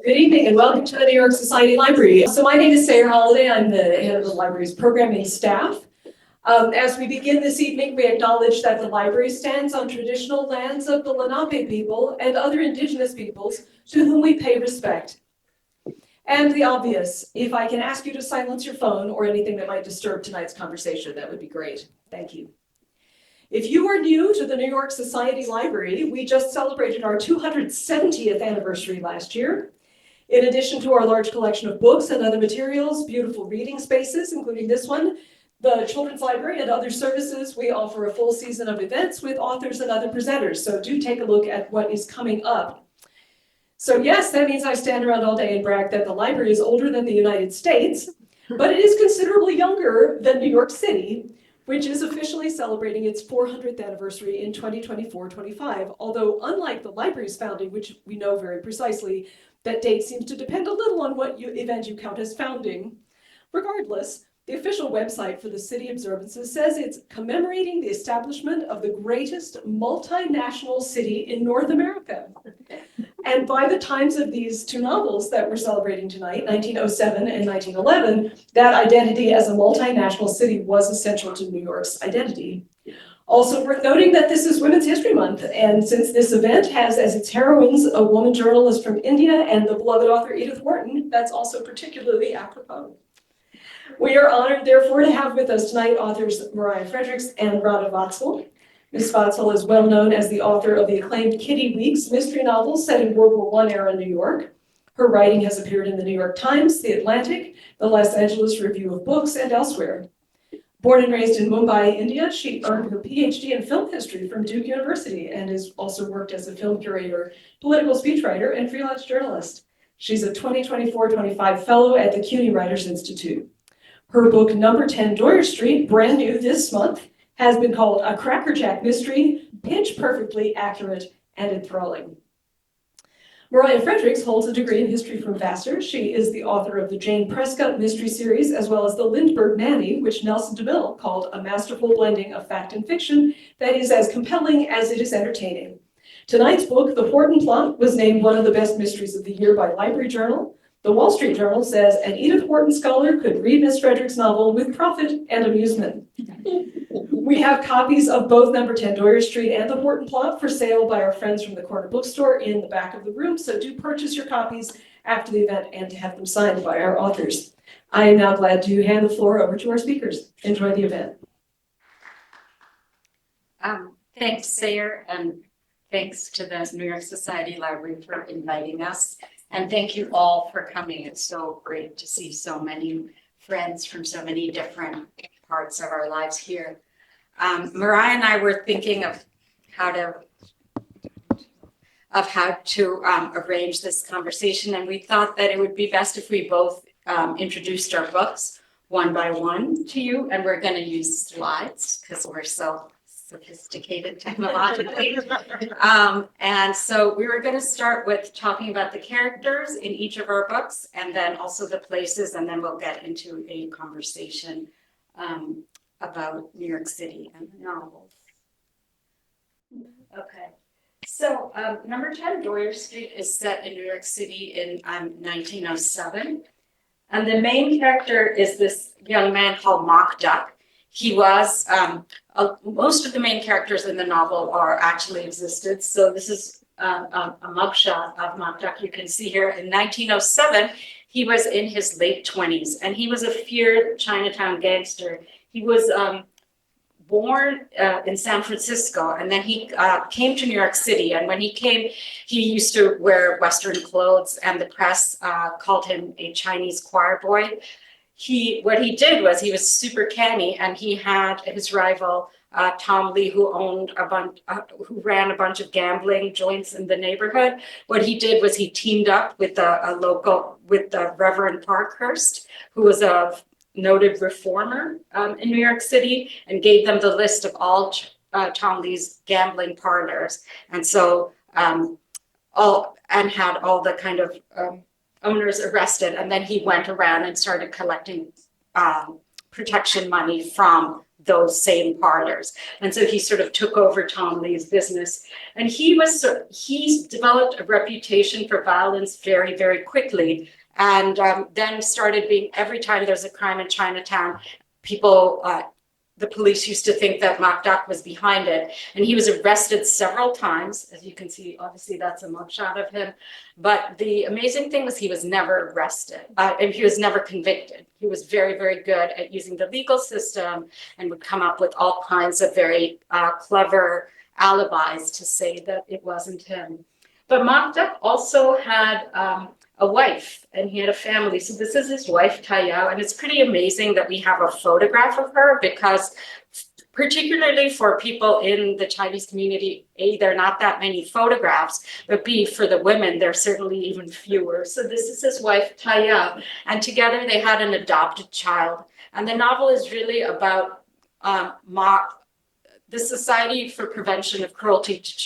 Good evening and welcome to the New York Society Library. So my name is Sayre Holliday. I'm the head of the library's programming staff. As we begin this evening, we acknowledge that the library stands on traditional lands of the Lenape people and other indigenous peoples to whom we pay respect. And the obvious, if I can ask you to silence your phone or anything that might disturb tonight's conversation, that would be great. Thank you. If you are new to the New York Society Library, we just celebrated our 270th anniversary last year. In addition to our large collection of books and other materials, beautiful reading spaces, including this one, the Children's Library and other services, we offer a full season of events with authors and other presenters. So do take a look at what is coming up. So yes, that means I stand around all day and brag that the library is older than the United States, but it is considerably younger than New York City, which is officially celebrating its 400th anniversary in 2024-25. Although unlike the library's founding, which we know very precisely, that date seems to depend a little on what event you count as founding. Regardless, the official website for the city observances says it's commemorating the establishment of the greatest multinational city in North America. And by the times of these two novels that we're celebrating tonight, 1907 and 1911, that identity as a multinational city was essential to New York's identity. Also worth noting that this is Women's History Month, and since this event has as its heroines a woman journalist from India and the beloved author Edith Wharton, that's also particularly apropos. We are honored, therefore, to have with us tonight authors Mariah Fredericks and Radha Vatsal. Ms. Vatsal is well known as the author of the acclaimed Kitty Weeks mystery novel set in World War I era New York. Her writing has appeared in the New York Times, The Atlantic, the Los Angeles Review of Books, and elsewhere. Born and raised in Mumbai, India, she earned her PhD in film history from Duke University and has also worked as a film curator, political speechwriter, and freelance journalist. She's a 2024-25 fellow at the CUNY Writers Institute. Her book, Number 10 Doyers Street, brand new this month, has been called a crackerjack mystery, pinch perfectly accurate and enthralling. Mariah Fredericks holds a degree in history from Vassar. She is the author of the Jane Prescott mystery series, as well as the Lindbergh Nanny, which Nelson DeMille called a masterful blending of fact and fiction that is as compelling as it is entertaining. Tonight's book, The Wharton Plot, was named one of the best mysteries of the year by Library Journal. The Wall Street Journal says an Edith Wharton scholar could read Miss Fredericks' novel with profit and amusement. We have copies of both Number 10 Doyers Street and The Wharton Plot for sale by our friends from the corner bookstore in the back of the room, so do purchase your copies after the event and to have them signed by our authors. I am now glad to hand the floor over to our speakers. Enjoy the event. Thanks, Sayre, and thanks to the New York Society Library for inviting us. And thank you all for coming. It's so great to see so many friends from so many different parts of our lives here. Mariah and I were thinking of how to arrange this conversation, and we thought that it would be best if we both introduced our books one by one to you, and we're going to use slides because we're so sophisticated technologically. And so we were going to start with talking about the characters in each of our books, and then also the places, and then we'll get into a conversation about New York City and the novels. Okay, so Number 10 Doyers Street is set in New York City in 1907. And the main character is this young man called Mock Duck. He was, most of the main characters in the novel are actually existed. So this is a mugshot of Mock Duck. You can see here in 1907, he was in his late 20s, and he was a feared Chinatown gangster. He was born in San Francisco, and then he came to New York City. And when he came, he used to wear Western clothes, and the press called him a Chinese choir boy. What he did was he was super canny, and he had his rival Tom Lee, who who ran a bunch of gambling joints in the neighborhood. What he did was he teamed up with with the Reverend Parkhurst, who was a noted reformer in New York City, and gave them the list of all Tom Lee's gambling parlors, and so had all the kind of owners arrested, and then he went around and started collecting protection money from those same parlors. And so he sort of took over Tom Lee's business. And he developed a reputation for violence very, very quickly. And then started being, every time there's a crime in Chinatown, people, the police used to think that Mok Duck was behind it. And he was arrested several times. As you can see, obviously that's a mugshot of him. But the amazing thing was he was never arrested and he was never convicted. He was very, very good at using the legal system and would come up with all kinds of very clever alibis to say that it wasn't him. But Mok Duck also had a wife and he had a family. So this is his wife, Taiyao, and it's pretty amazing that we have a photograph of her because particularly for people in the Chinese community, A, there are not that many photographs, but B, for the women, there are certainly even fewer. So this is his wife, Taiyao, and together they had an adopted child. And the novel is really about the Society for Prevention of Cruelty to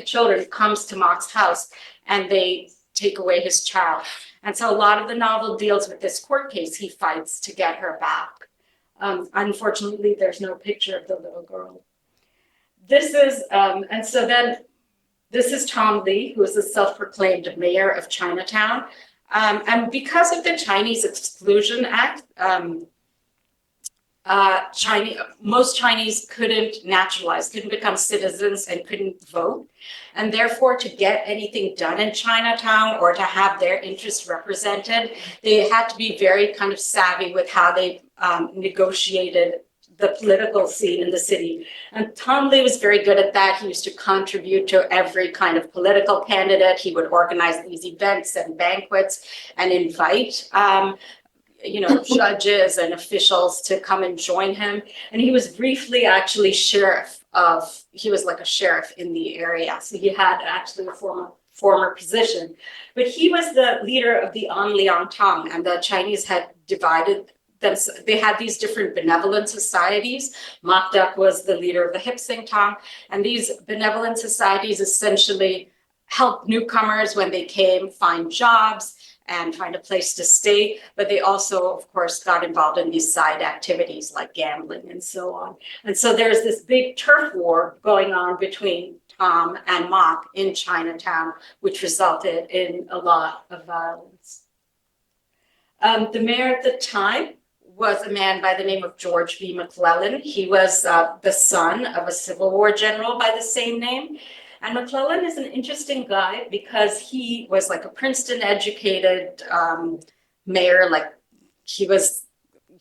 Children comes to Mok's house and they take away his child. And so a lot of the novel deals with this court case he fights to get her back. Unfortunately, there's no picture of the little girl. This is, and so then this is Tom Lee, who is the self-proclaimed mayor of Chinatown. And because of the Chinese Exclusion Act, most Chinese couldn't naturalize, couldn't become citizens and couldn't vote. And therefore, to get anything done in Chinatown or to have their interests represented, they had to be very kind of savvy with how they negotiated the political scene in the city. And Tom Lee was very good at that. He used to contribute to every kind of political candidate. He would organize these events and banquets and invite judges and officials to come and join him. And he was briefly actually he was like a sheriff in the area. So he had actually a former position, but he was the leader of the Anliang Tang, and the Chinese had divided them. They had these different benevolent societies. Mok Duck was the leader of the Hip Sing Tang, and these benevolent societies essentially helped newcomers when they came find jobs and find a place to stay, but they also, of course, got involved in these side activities like gambling and so on. And so there's this big turf war going on between Tom and Mok in Chinatown, which resulted in a lot of violence. The mayor at the time was a man by the name of George B. McClellan. He was the son of a Civil War general by the same name. And McClellan is an interesting guy because he was like a Princeton educated mayor. Like he was,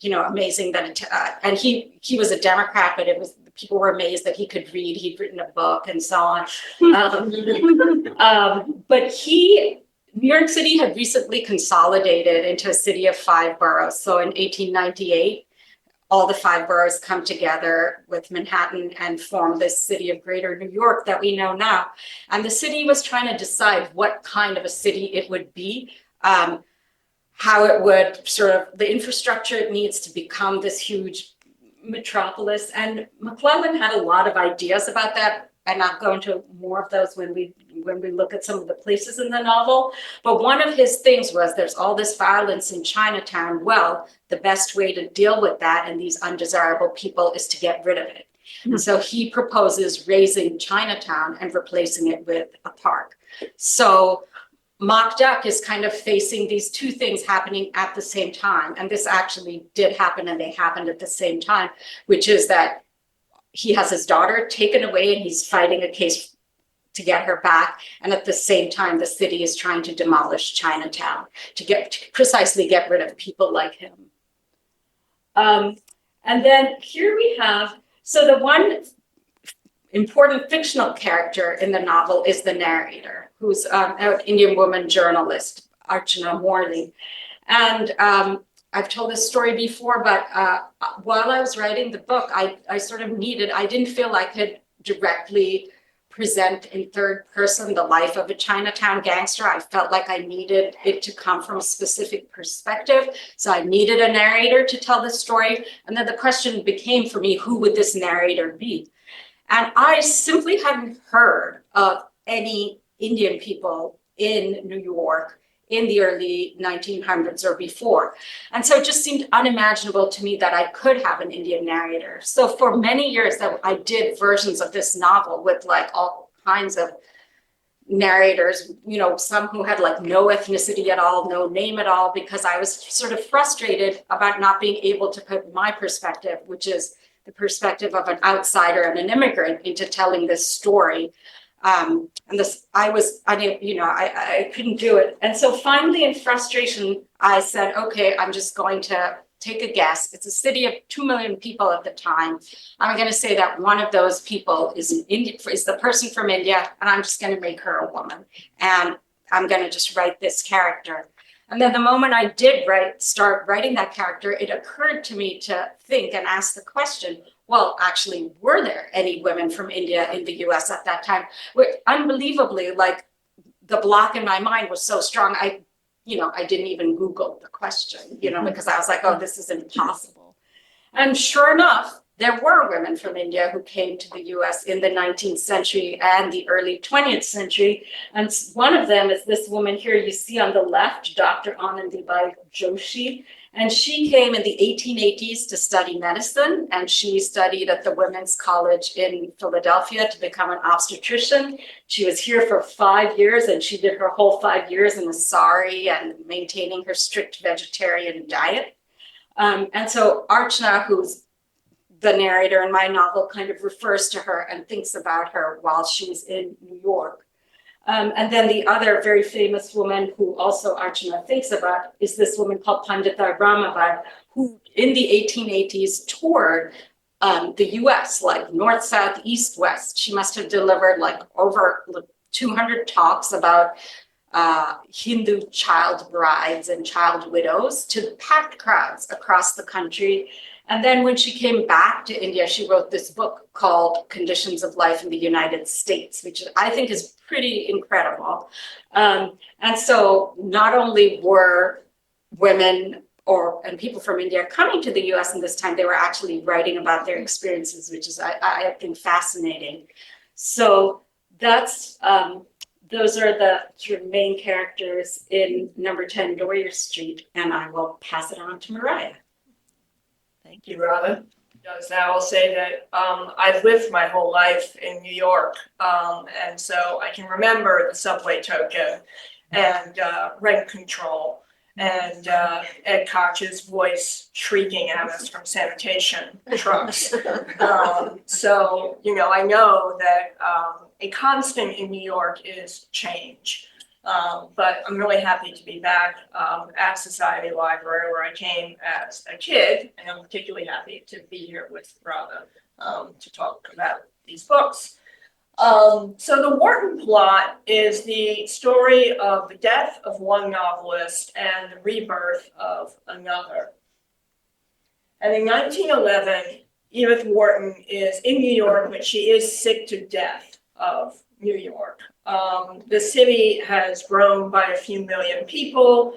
amazing that, and he was a Democrat, but people were amazed that he could read. He'd written a book and so on. But New York City had recently consolidated into a city of 5 boroughs. So in 1898, all the 5 boroughs come together with Manhattan and form this city of Greater New York that we know now. And the city was trying to decide what kind of a city it would be, how it would the infrastructure it needs to become this huge metropolis. And McClellan had a lot of ideas about that. I'm not going into more of those when we look at some of the places in the novel. But one of his things was there's all this violence in Chinatown. Well, the best way to deal with that and these undesirable people is to get rid of it. Mm-hmm. And so he proposes razing Chinatown and replacing it with a park. So Mok Duck is kind of facing these two things happening at the same time. And this actually did happen, and they happened at the same time, which is that he has his daughter taken away and he's fighting a case to get her back. And at the same time, the city is trying to demolish Chinatown to precisely get rid of people like him. And then here we have, so the one important fictional character in the novel is the narrator, who's an Indian woman journalist, Archana Morley. And I've told this story before, but while I was writing the book, I didn't feel I could directly present in third person the life of a Chinatown gangster. I felt like I needed it to come from a specific perspective. So I needed a narrator to tell the story. And then the question became for me, who would this narrator be? And I simply hadn't heard of any Indian people in New York in the early 1900s or before. And so it just seemed unimaginable to me that I could have an Indian narrator. So for many years that I did versions of this novel with like all kinds of narrators, you know, some who had like no ethnicity at all, no name at all, because I was sort of frustrated about not being able to put my perspective, which is the perspective of an outsider and an immigrant, into telling this story. And this, I couldn't do it. And so finally in frustration, I said, okay, I'm just going to take a guess. It's a city of 2 million people at the time. I'm going to say that one of those people is the person from India, and I'm just going to make her a woman. And I'm going to just write this character. And then the moment I did start writing that character, it occurred to me to think and ask the question, well, actually, were there any women from India in the US at that time? Unbelievably, like the block in my mind was so strong, I didn't even Google the question, because I was like, oh, this is impossible. And sure enough, there were women from India who came to the US in the 19th century and the early 20th century. And one of them is this woman here you see on the left, Dr. Anandibai Joshi. And she came in the 1880s to study medicine, and she studied at the Women's College in Philadelphia to become an obstetrician. She was here for 5 years, and she did her whole 5 years in a sari and maintaining her strict vegetarian diet. And so Archana, who's the narrator in my novel, kind of refers to her and thinks about her while she's in New York. And then the other very famous woman who also Archana thinks about is this woman called Pandita Ramabai, who in the 1880s toured the US, like north, south, east, west. She must have delivered like over 200 talks about Hindu child brides and child widows to packed crowds across the country. And then when she came back to India, she wrote this book called Conditions of Life in the United States, which I think is pretty incredible. And so not only were women and people from India coming to the US in this time, they were actually writing about their experiences, which is, I think, fascinating. So those are the sort of main characters in number 10 Doyers Street, and I will pass it on to Mariah. Thank you, Radha. Now I'll say that I've lived my whole life in New York, and so I can remember the subway token and rent control and Ed Koch's voice shrieking at us from sanitation trucks. So, I know that a constant in New York is change. But I'm really happy to be back at Society Library, where I came as a kid, and I'm particularly happy to be here with Radha to talk about these books. So the Wharton plot is the story of the death of one novelist and the rebirth of another. And in 1911, Edith Wharton is in New York, but she is sick to death of New York. The city has grown by a few million people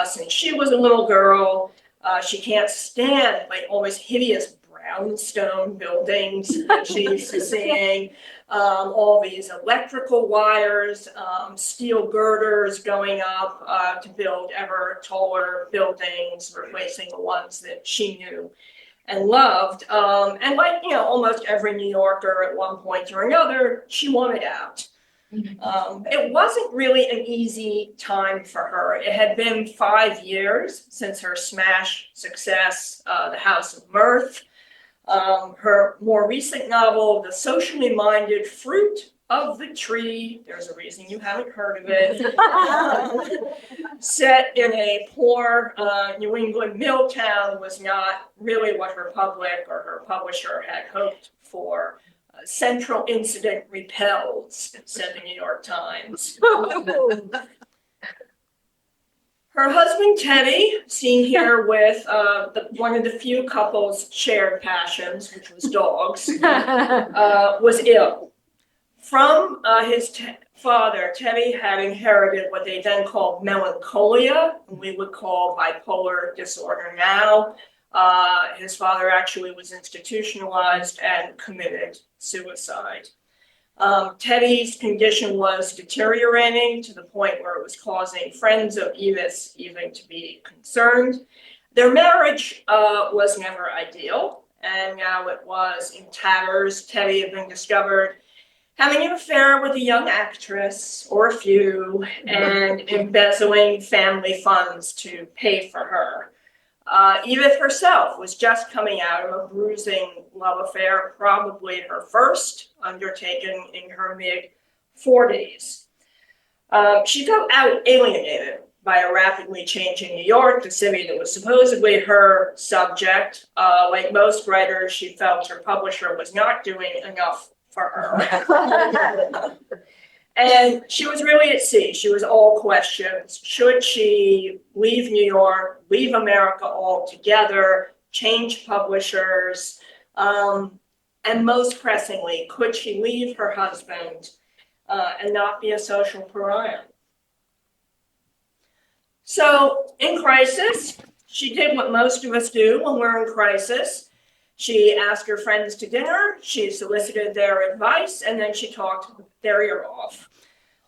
since she was a little girl. She can't stand like always hideous brownstone buildings that she used to seeing, all these electrical wires, steel girders going up to build ever taller buildings, replacing the ones that she knew and loved. And like, almost every New Yorker at one point or another, she wanted out. It wasn't really an easy time for her. It had been 5 years since her smash success, The House of Mirth. Her more recent novel, The Socially Minded Fruit of the Tree, there's a reason you haven't heard of it, set in a poor New England mill town, was not really what her public or her publisher had hoped for. Central incident repels, said the New York Times. Her husband, Teddy, seen here with one of the few couples' shared passions, which was dogs, was ill. From his father, Teddy had inherited what they then called melancholia, and we would call bipolar disorder now. His father actually was institutionalized and committed suicide. Teddy's condition was deteriorating to the point where it was causing friends of Edith's even to be concerned. Their marriage was never ideal, and now it was in tatters. Teddy had been discovered having an affair with a young actress, or a few, and embezzling family funds to pay for her. Edith herself was just coming out of a bruising love affair, probably her first, undertaken in her mid-40s. She felt alienated by a rapidly changing New York, the city that was supposedly her subject. Like most writers, she felt her publisher was not doing enough for her. And she was really at sea. She was all questions. Should she leave New York, leave America altogether, change publishers? And most pressingly, could she leave her husband and not be a social pariah? So in crisis, she did what most of us do when we're in crisis. She asked her friends to dinner, she solicited their advice, and then she talked their ear off.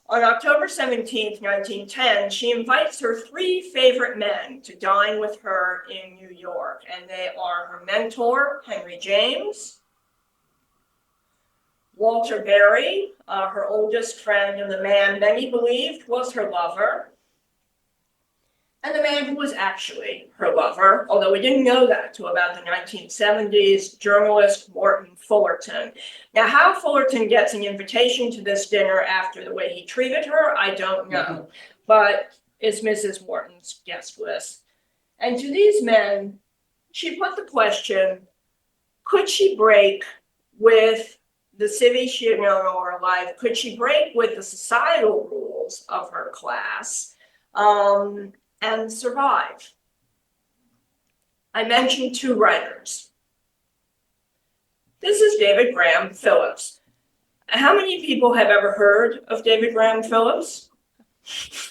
On October 17th, 1910, she invites her 3 favorite men to dine with her in New York, and they are her mentor, Henry James, Walter Berry, her oldest friend, and the man many believed was her lover, and the man who was actually her lover, although we didn't know that till about the 1970s, journalist Wharton Fullerton. Now, how Fullerton gets an invitation to this dinner after the way he treated her, I don't know, but it's Mrs. Wharton's guest list. And to these men, she put the question, could she break with the city she had known all her life? Could she break with the societal rules of her class? And survive? I mentioned 2 writers. This is David Graham Phillips. How many people have ever heard of David Graham Phillips?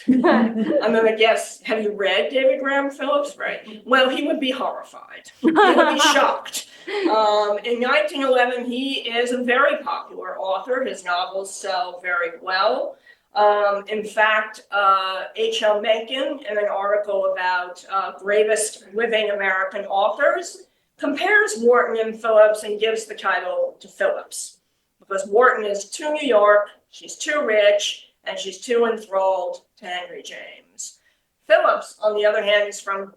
I'm going to guess, have you read David Graham Phillips? Right. Well, he would be horrified. He would be shocked. In 1911, he is a very popular author. His novels sell very well. In fact, H.L. Mencken, in an article about greatest living American authors, compares Wharton and Phillips and gives the title to Phillips. Because Wharton is too New York, she's too rich, and she's too enthralled to Henry James. Phillips, on the other hand, is from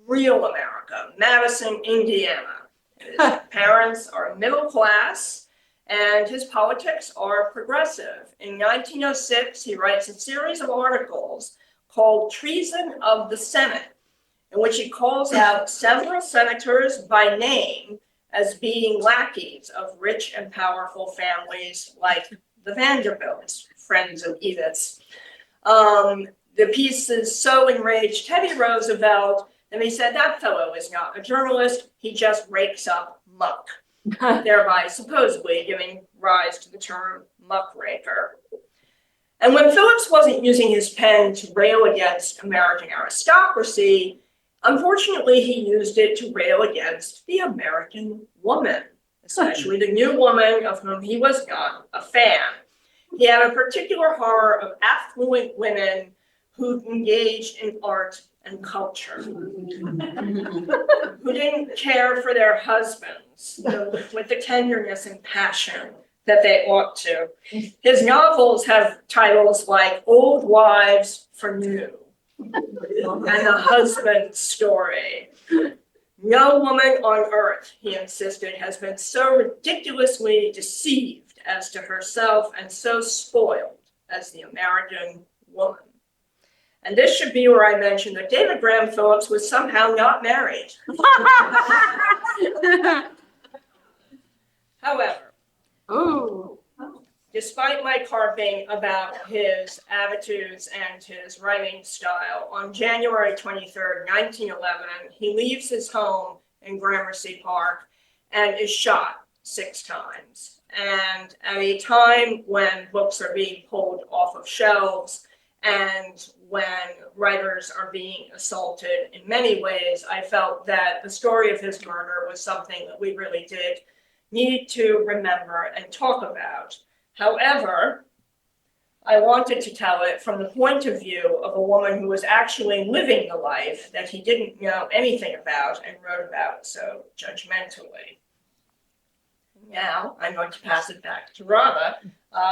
real America, Madison, Indiana. His parents are middle class, and his politics are progressive. In 1906, he writes a series of articles called Treason of the Senate, in which he calls out several senators by name as being lackeys of rich and powerful families like the Vanderbilts, friends of Edith's. The pieces so enraged Teddy Roosevelt, and he said, that fellow is not a journalist, he just rakes up muck. Thereby supposedly giving rise to the term muckraker. And when Phillips wasn't using his pen to rail against American aristocracy, unfortunately he used it to rail against the American woman, especially the new woman of whom he was not a fan. He had a particular horror of affluent women who engaged in art and culture, who didn't care for their husbands with the tenderness and passion that they ought to. His novels have titles like Old Wives for New and The Husband's Story. No woman on earth, he insisted, has been so ridiculously deceived as to herself and so spoiled as the American woman. And this should be where I mentioned that David Graham Phillips was somehow not married. However, despite my carping about his attitudes and his writing style, on January 23rd, 1911, he leaves his home in Gramercy Park and is shot 6 times. And at a time when books are being pulled off of shelves and when writers are being assaulted in many ways, I felt that the story of his murder was something that we really did need to remember and talk about. However, I wanted to tell it from the point of view of a woman who was actually living the life that he didn't know anything about and wrote about so judgmentally. Now, I'm going to pass it back to Radha,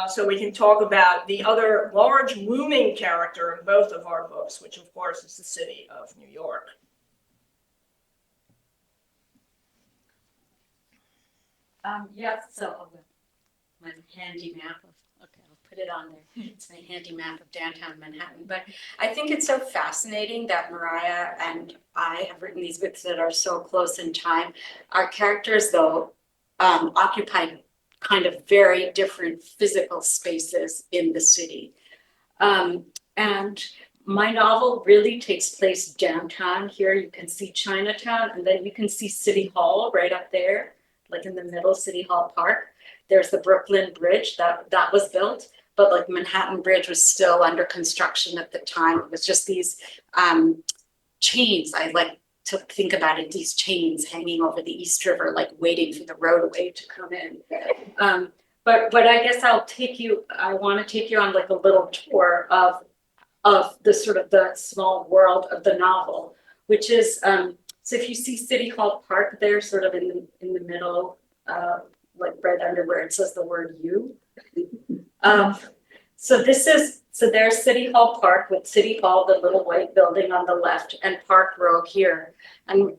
so we can talk about the other large looming character in both of our books, which of course is the city of New York. Yes, so my handy map of, okay, I'll put it on there. It's my handy map of downtown Manhattan. But I think it's so fascinating that Mariah and I have written these books that are so close in time. Our characters, though, occupied kind of very different physical spaces in the city. And my novel really takes place downtown. Here you can see Chinatown, and then you can see City Hall right up there, like in the middle, City Hall Park. There's the Brooklyn Bridge that was built, but like Manhattan Bridge was still under construction at the time. It was just these chains. I like to think about it, these chains hanging over the East River, like waiting for the roadway to come in. But I guess I want to take you on like a little tour of the sort of the small world of the novel, which is, so if you see City Hall Park there, sort of in the middle, like right under where it says the word "you." So there's City Hall Park with City Hall, the little white building on the left, and Park Row here. And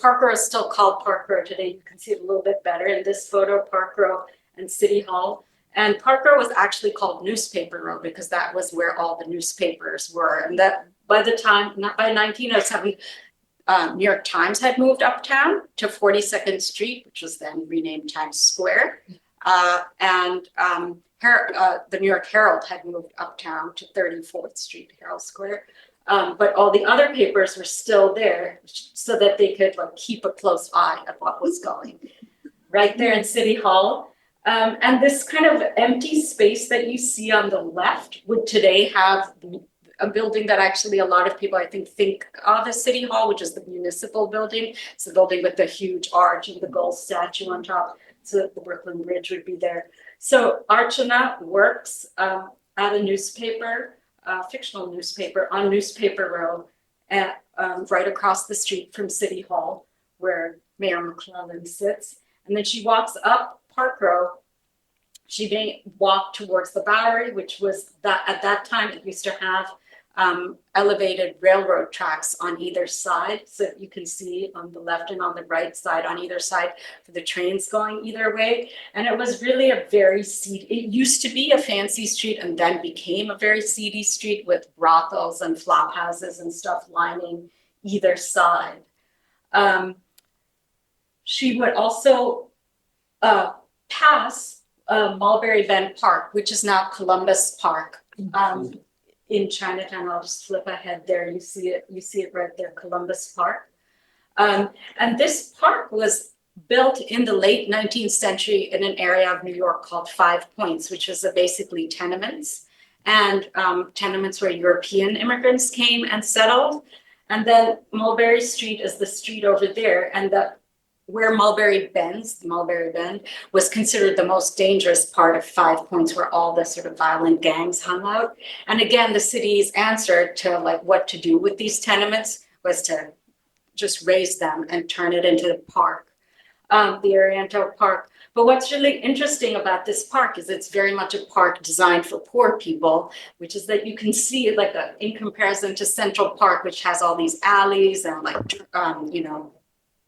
Park Row is still called Park Row today. You can see it a little bit better in this photo, Park Row and City Hall. And Park Row was actually called Newspaper Row because that was where all the newspapers were. And that by 1907, New York Times had moved uptown to 42nd Street, which was then renamed Times Square. The New York Herald had moved uptown to 34th Street, Herald Square. But all the other papers were still there so that they could like keep a close eye of what was going right there in City Hall. And this kind of empty space that you see on the left would today have a building that actually a lot of people I think of as City Hall, which is the municipal building. It's the building with the huge arch and the gold statue on top. So that the Brooklyn Bridge would be there. So Archana works at a newspaper, fictional newspaper on Newspaper Row right across the street from City Hall, where Mayor McClellan sits. And then she walks up Park Row. She may walk towards the Bowery, which was that at that time it used to have elevated railroad tracks on either side. So you can see on the left and on the right side on either side for the trains going either way. And it was really a very seedy, it used to be a fancy street and then became a very seedy street with brothels and flop houses and stuff lining either side. She would also pass Mulberry Bend Park, which is now Columbus Park. In Chinatown, I'll just flip ahead there. You see it right there, Columbus Park. And this park was built in the late 19th century in an area of New York called Five Points, which was basically tenements. And tenements where European immigrants came and settled. And then Mulberry Street is the street over there. And where Mulberry Bend was considered the most dangerous part of Five Points, where all the sort of violent gangs hung out. And again, the city's answer to like what to do with these tenements was to just raise them and turn it into the park, the Oriental Park. But what's really interesting about this park is it's very much a park designed for poor people, which is that you can see like in comparison to Central Park, which has all these alleys and like,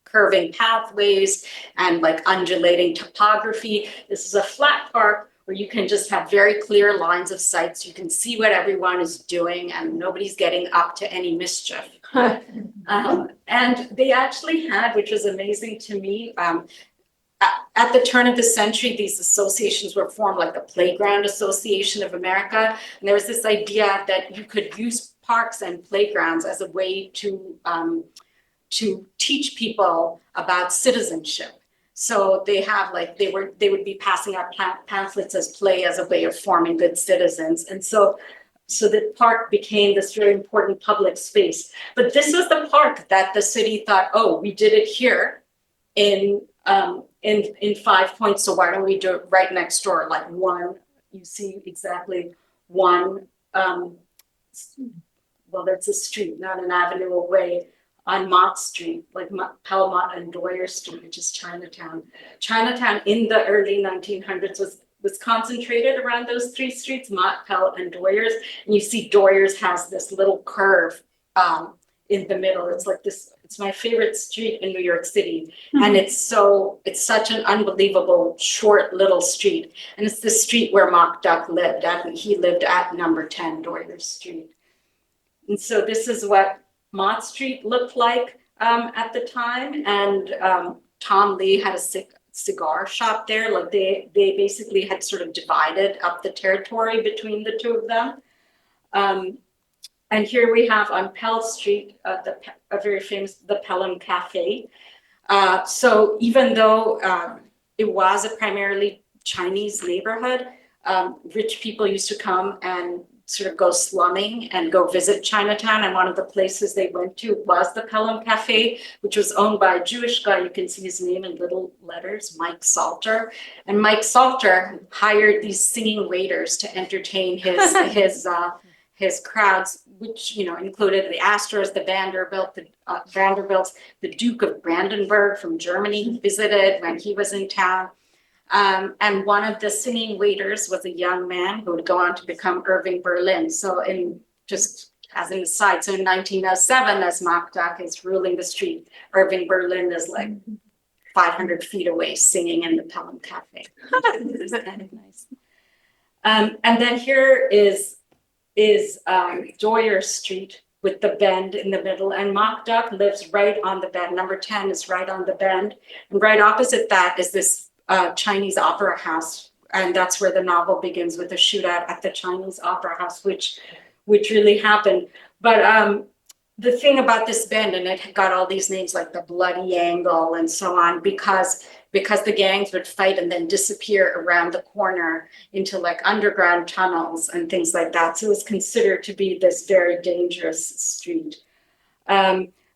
curving pathways and like undulating topography. This is a flat park where you can just have very clear lines of sight. So you can see what everyone is doing and nobody's getting up to any mischief. And they actually had, which was amazing to me, at the turn of the century, these associations were formed, like the Playground Association of America. And there was this idea that you could use parks and playgrounds as a way to teach people about citizenship. So they have they would be passing out pamphlets as play as a way of forming good citizens. And so the park became this very important public space. But this is the park that the city thought, oh, we did it here in 5 Points, so why don't we do it right next door, like one you see exactly one, well, that's a street, not an avenue away on Mott Street, like Pell Mott and Doyers Street, which is Chinatown. Chinatown in the early 1900s was concentrated around those three streets, Mott, Pell, and Doyers. And you see Doyers has this little curve in the middle. It's like this, it's my favorite street in New York City. And it's such an unbelievable short little street. And it's the street where Mock Duck lived at. He lived at number 10 Doyers Street. And so this is what Mott Street looked like at the time. And Tom Lee had a cigar shop there. Like they basically had sort of divided up the territory between the two of them. And here we have on Pell Street, a very famous, the Pelham Cafe. So even though it was a primarily Chinese neighborhood, rich people used to come and sort of go slumming and go visit Chinatown. And one of the places they went to was the Pelham Cafe, which was owned by a Jewish guy. You can see his name in little letters, Mike Salter. And Mike Salter hired these singing waiters to entertain his crowds, which, you know, included the Astors, the Vanderbilts, the Duke of Brandenburg from Germany visited when he was in town. And one of the singing waiters was a young man who would go on to become Irving Berlin. So just as an aside, so in 1907, as Mock Duck is ruling the street, Irving Berlin is like 500 feet away singing in the Pelham Cafe. It's kind of nice. And then here is Doyer Street with the bend in the middle, and Mock Duck lives right on the bend. Number 10 is right on the bend. And right opposite that is this Chinese opera house, and that's where the novel begins, with a shootout at the Chinese opera house, which really happened. But the thing about this bend, and it got all these names like the Bloody Angle and so on, because the gangs would fight and then disappear around the corner into like underground tunnels and things like that. So it was considered to be this very dangerous street.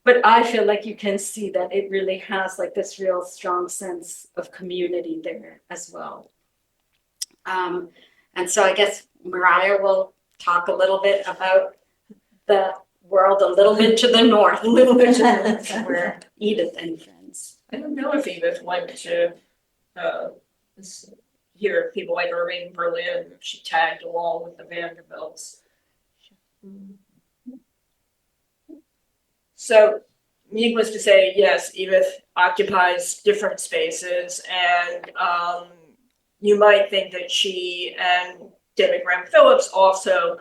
But I feel like you can see that it really has like this real strong sense of community there as well. And so I guess Mariah will talk a little bit about the world a little bit to the north, where Edith and friends. I don't know if Edith went to hear people like Irving Berlin. She tagged along with the Vanderbilts. So, needless to say, yes, Edith occupies different spaces, and you might think that she and David Graham Phillips also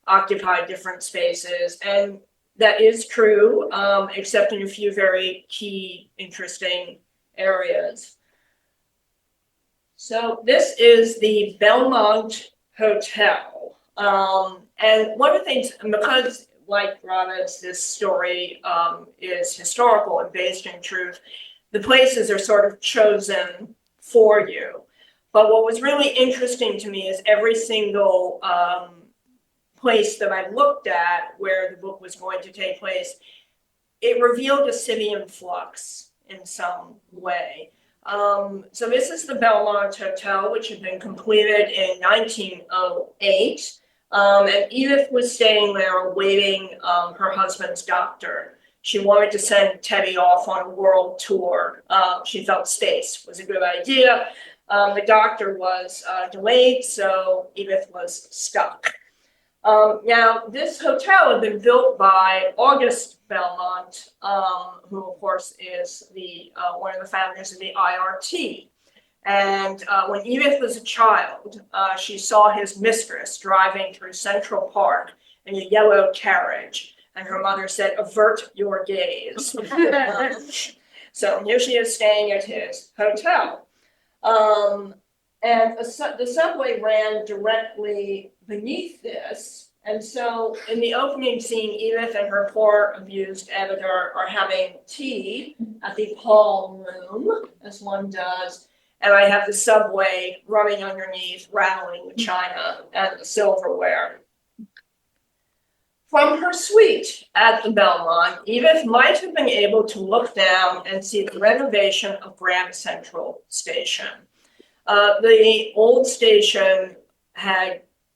occupy different spaces, and that is true, except in a few very key, interesting areas. So this is the Belmont Hotel, and one of the things, because like Radha's, this story is historical and based in truth, the places are sort of chosen for you. But what was really interesting to me is every single place that I looked at where the book was going to take place, it revealed a city in flux in some way. So this is the Belmont Hotel, which had been completed in 1908. And Edith was staying there awaiting her husband's doctor. She wanted to send Teddy off on a world tour. She felt space was a good idea. The doctor was delayed, so Edith was stuck. Now, this hotel had been built by August Belmont, who of course is one of the founders of the IRT. And when Edith was a child, she saw his mistress driving through Central Park in a yellow carriage, and her mother said, "Avert your gaze." So here she is staying at his hotel. And the subway ran directly beneath this. And so in the opening scene, Edith and her poor abused editor are having tea at the Palm Room, as one does. And I have the subway running underneath, rattling with china and the silverware. From her suite at the Belmont, Edith might have been able to look down and see the renovation of Grand Central Station. The old station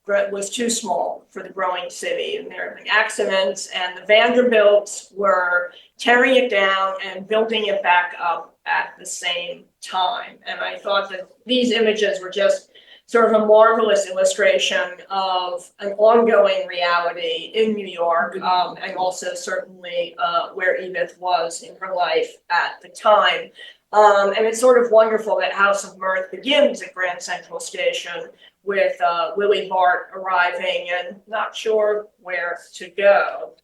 was too small for the growing city, and there have been accidents, and the Vanderbilts were tearing it down and building it back up at the same time. And I thought that these images were just sort of a marvelous illustration of an ongoing reality in New York, and also certainly where Edith was in her life at the time. And it's sort of wonderful that House of Mirth begins at Grand Central Station with Willie Bart arriving and not sure where to go.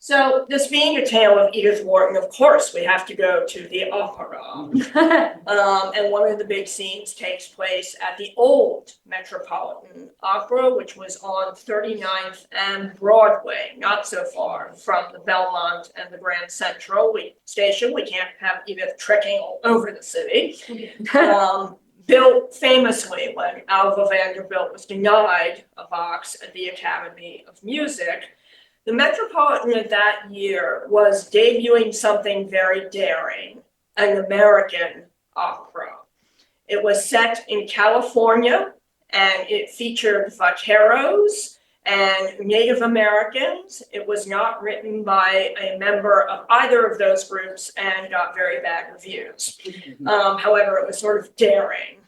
So this being a tale of Edith Wharton, of course, we have to go to the opera. And one of the big scenes takes place at the old Metropolitan Opera, which was on 39th and Broadway, not so far from the Belmont and the Grand Central Station. We can't have Edith trekking all over the city. Built famously when Alva Vanderbilt was denied a box at the Academy of Music. The Metropolitan of that year was debuting something very daring, an American opera. It was set in California, and it featured vaqueros and Native Americans. It was not written by a member of either of those groups and got very bad reviews. However, it was sort of daring.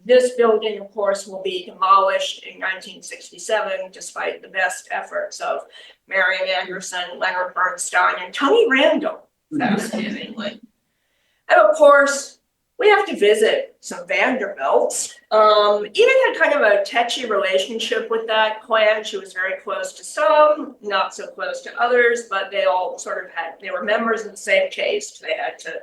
This building, of course, will be demolished in 1967, despite the best efforts of Marian Anderson, Leonard Bernstein, and Tony Randall, fascinatingly. And of course, we have to visit some Vanderbilts. Edith had kind of a touchy relationship with that clan. She was very close to some, not so close to others, but they all sort of they were members of the same caste. They had to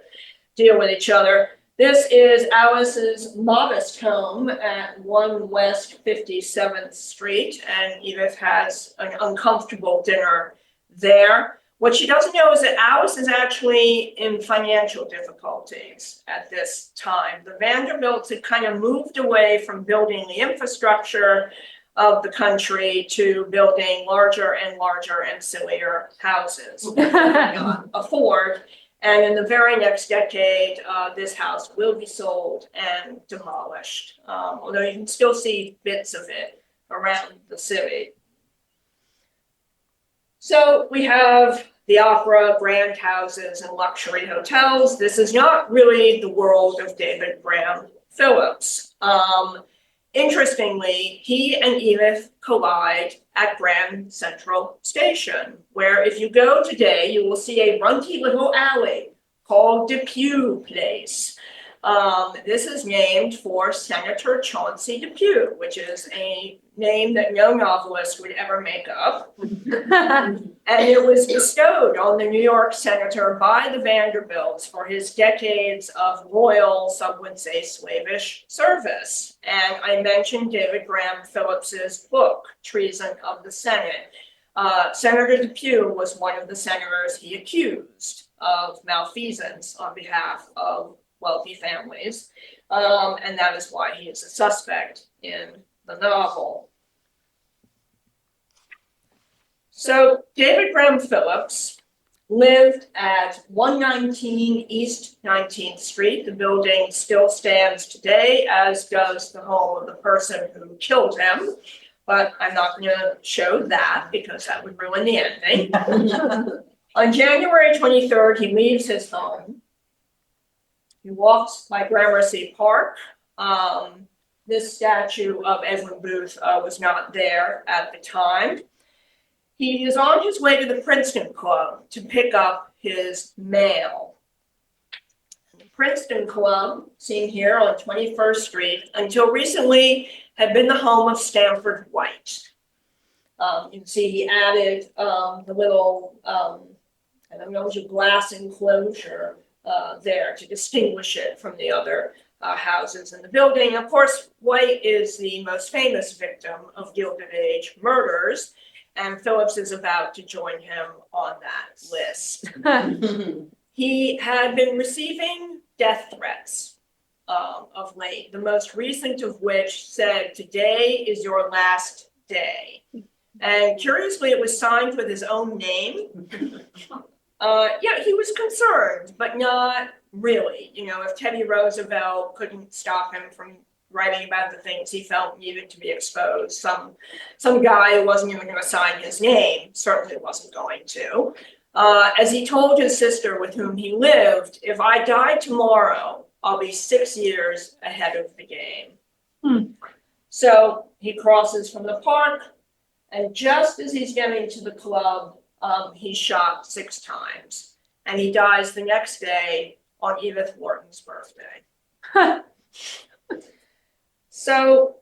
deal with each other. This is Alice's modest home at 1 West 57th Street, and Edith has an uncomfortable dinner there. What she doesn't know is that Alice is actually in financial difficulties at this time. The Vanderbilts had kind of moved away from building the infrastructure of the country to building larger and larger and sillier houses that they cannot afford. And in the very next decade, this house will be sold and demolished, although you can still see bits of it around the city. So we have the opera, grand houses, and luxury hotels. This is not really the world of David Graham Phillips. Interestingly, he and Edith collide at Grand Central Station, where if you go today, you will see a runty little alley called Depew Place. This is named for Senator Chauncey Depew, which is a name that no novelist would ever make up. And it was bestowed on the New York senator by the Vanderbilts for his decades of loyal, some would say slavish service. And I mentioned David Graham Phillips's book, Treason of the Senate. Senator Depew was one of the senators he accused of malfeasance on behalf of wealthy families. And that is why he is a suspect in the novel. So David Graham Phillips lived at 119 East 19th Street. The building still stands today, as does the home of the person who killed him. But I'm not going to show that because that would ruin the ending. On January 23rd, he leaves his home. He walks by Gramercy Park. This statue of Edwin Booth was not there at the time. He is on his way to the Princeton Club to pick up his mail. The Princeton Club, seen here on 21st Street, until recently had been the home of Stanford White. You can see he added the little, I don't know, glass enclosure there to distinguish it from the other houses in the building. Of course, White is the most famous victim of Gilded Age murders, and Phillips is about to join him on that list. He had been receiving death threats of late, the most recent of which said, "Today is your last day." And curiously, it was signed with his own name. yeah, he was concerned, but not really. You know, if Teddy Roosevelt couldn't stop him from writing about the things he felt needed to be exposed, some guy who wasn't even going to sign his name certainly wasn't going to. As he told his sister with whom he lived, if I die tomorrow, I'll be 6 years ahead of the game. So he crosses from the park, and just as he's getting to the club, he's shot 6 times, and he dies the next day on Edith Wharton's birthday. So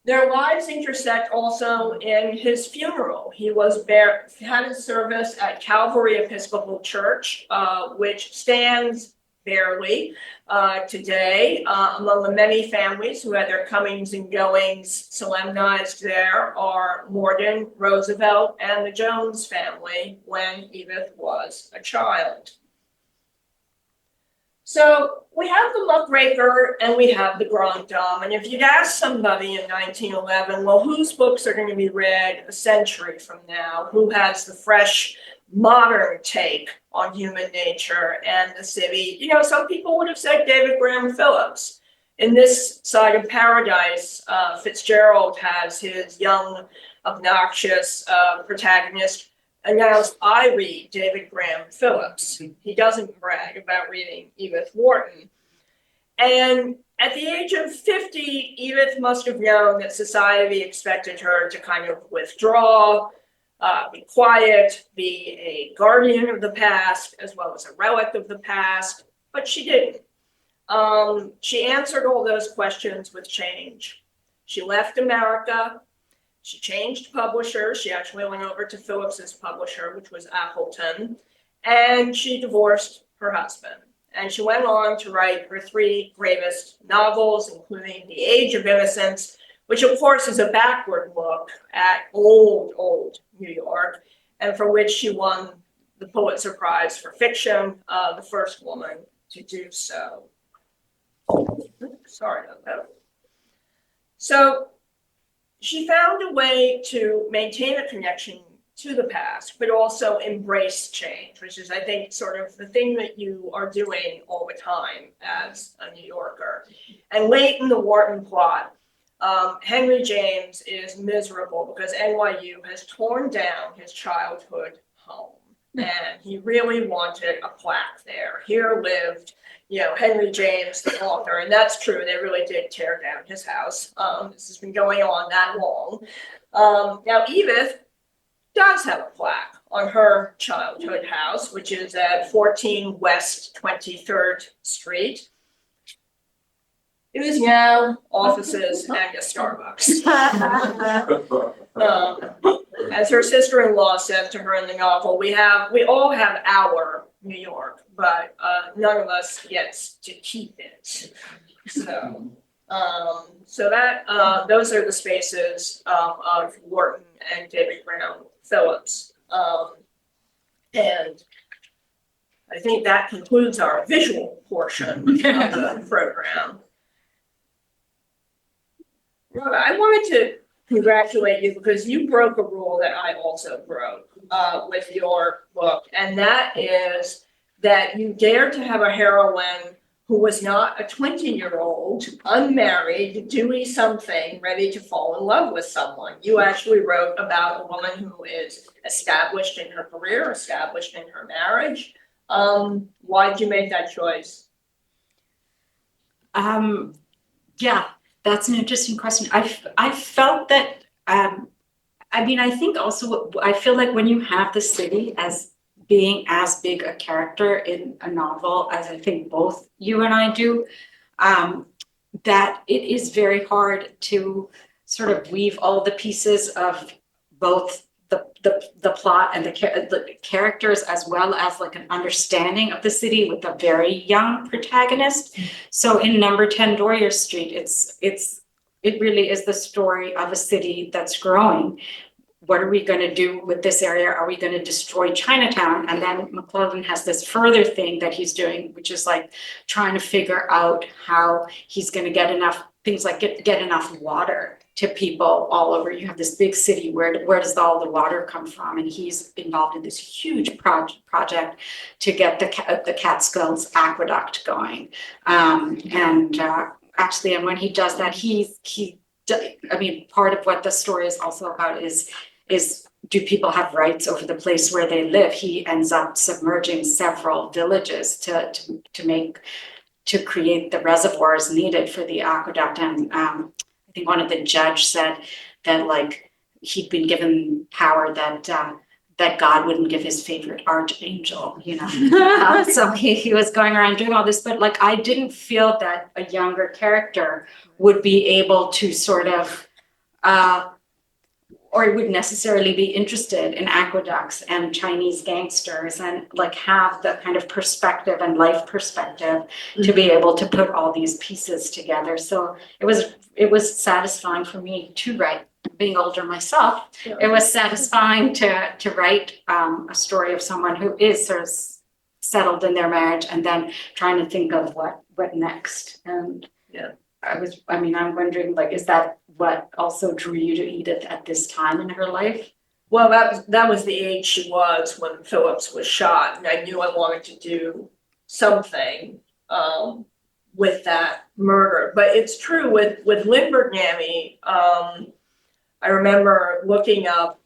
their lives intersect also in his funeral. He had his service at Calvary Episcopal Church, which stands barely today. Among the many families who had their comings and goings solemnized there are Morgan, Roosevelt, and the Jones family when Edith was a child. So we have the muckraker and we have the grand dame. And if you'd ask somebody in 1911, well, whose books are going to be read a century from now? Who has the fresh, modern take on human nature and the city? You know, some people would have said David Graham Phillips. In This Side of Paradise, Fitzgerald has his young, obnoxious protagonist announced, I read David Graham Phillips. He doesn't brag about reading Edith Wharton. And at the age of 50, Edith must have known that society expected her to kind of withdraw, be quiet, be a guardian of the past, as well as a relic of the past, but she didn't. She answered all those questions with change. She left America. She changed publishers. She actually went over to Phillips's publisher, which was Appleton, and she divorced her husband. And she went on to write her 3 gravest novels, including The Age of Innocence, which of course is a backward look at old New York, and for which she won the Pulitzer Prize for fiction, the first woman to do so. Sorry about that. So she found a way to maintain a connection to the past, but also embrace change, which is, I think, sort of the thing that you are doing all the time as a New Yorker. And late in the Wharton plot, Henry James is miserable because NYU has torn down his childhood home. And he really wanted a plaque there. Here lived, you know, Henry James, the author, and that's true. They really did tear down his house. This has been going on that long. Now, Edith does have a plaque on her childhood house, which is at 14 West 23rd Street. It is now offices and a Starbucks. As her sister-in-law said to her in the novel, we all have our New York, but none of us gets to keep it. So that those are the spaces of Wharton and David Graham Phillips, and I think that concludes our visual portion of the program. Radha, I wanted to congratulate you because you broke a rule that I also broke with your book, and that is that you dared to have a heroine who was not a 20-year-old, unmarried, doing something, ready to fall in love with someone. You actually wrote about a woman who is established in her career, established in her marriage. Why did you make that choice? Yeah. That's an interesting question. I felt that, I think also, I feel like when you have the city as being as big a character in a novel as I think both you and I do, that it is very hard to sort of weave all the pieces of both the plot and the characters, as well as like an understanding of the city with a very young protagonist. So in number 10 Doyers Street, it really is the story of a city that's growing. What are we going to do with this area? Are we going to destroy Chinatown? And then McClellan has this further thing that he's doing, which is like trying to figure out how he's going to get enough things like get enough water to people all over. You have this big city, where does all the water come from? And he's involved in this huge project to get the Catskills aqueduct going. Actually, and when he does that, part of what the story is also about is do people have rights over the place where they live? He ends up submerging several villages to create the reservoirs needed for the aqueduct. And I think one of the judge said that like he'd been given power that God wouldn't give his favorite archangel, so he was going around doing all this, but like I didn't feel that a younger character would be able to sort of or would necessarily be interested in aqueducts and Chinese gangsters and like have the kind of perspective and life perspective to be able to put all these pieces together. So it was satisfying for me to write. Being older myself, it was satisfying to write a story of someone who is sort of settled in their marriage and then trying to think of what next. And I'm wondering, like, is that what also drew you to Edith at this time in her life? Well, that was the age she was when Phillips was shot, and I knew I wanted to do something with that murder. But it's true with Lindbergh Nanny. I remember looking up,